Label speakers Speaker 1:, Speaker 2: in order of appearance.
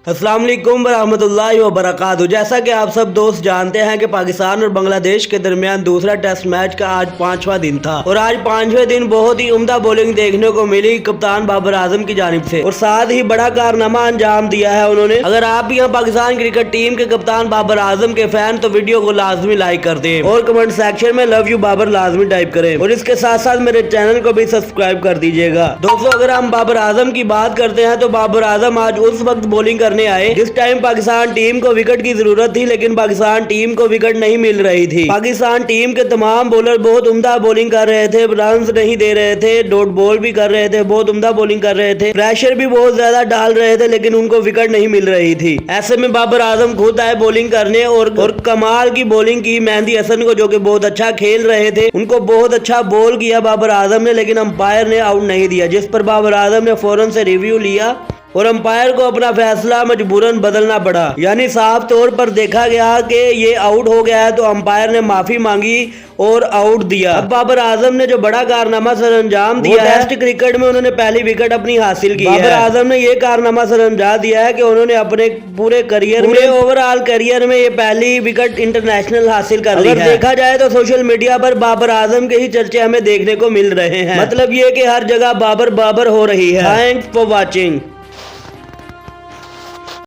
Speaker 1: अस्सलाम वालेकुम वरहमतुल्लाहि वबरकातुहू। जैसा कि आप सब दोस्त जानते हैं कि पाकिस्तान और बांग्लादेश के दरमियान दूसरा टेस्ट मैच का आज 5वां दिन था और आज 5वें दिन बहुत ही उम्दा बॉलिंग देखने को मिली कप्तान बाबर आजम की जानिब से और साथ ही बड़ा कारनामा अंजाम दिया है उन्होंने। अगर आप भी यहाँ पाकिस्तान क्रिकेट टीम के कप्तान बाबर आजम के फैन तो वीडियो को लाजमी लाइक कर दें और कमेंट सेक्शन में लव यू बाबर लाजमी टाइप करें और इसके साथ साथ मेरे चैनल को भी सब्सक्राइब कर दीजिएगा। दोस्तों, अगर हम बाबर आजम की बात करते हैं तो बाबर आजम आज उस वक्त बॉलिंग करने आए जिस टाइम पाकिस्तान टीम को विकेट की जरूरत थी, लेकिन पाकिस्तान टीम को विकेट नहीं मिल रही थी। पाकिस्तान टीम के तमाम बॉलर बहुत उम्दा बॉलिंग कर रहे थे, रन्स नहीं दे रहे थे, डॉट बॉल भी कर रहे थे, बहुत उम्दा बॉलिंग कर रहे थे, प्रेशर भी बहुत ज्यादा डाल रहे थे, लेकिन उनको विकेट नहीं मिल रही थी। ऐसे में बाबर आजम खुद आए बॉलिंग करने और कमाल की बॉलिंग की मेहंदी हसन को, जो कि बहुत अच्छा खेल रहे थे, उनको बहुत अच्छा बॉल किया बाबर आजम ने, लेकिन अंपायर ने आउट नहीं दिया, जिस पर बाबर आजम ने फौरन से रिव्यू लिया और अंपायर को अपना फैसला मजबूरन बदलना पड़ा। यानी साफ तौर पर देखा गया कि ये आउट हो गया है तो अंपायर ने माफी मांगी और आउट दिया। अब बाबर आजम ने जो बड़ा कारनामा सर अंजाम दिया है, टेस्ट क्रिकेट में उन्होंने पहली विकेट अपनी हासिल की है। बाबर आजम ने ये कारनामा सर अंजाम दिया है कि उन्होंने अपने पूरे करियर में, ओवरऑल करियर में ये पहली विकेट इंटरनेशनल हासिल कर ली है। अगर देखा जाए तो सोशल मीडिया पर बाबर आजम के ही चर्चे हमें देखने को मिल रहे हैं। मतलब ये कि हर जगह बाबर बाबर हो रही है। Thanks for watching.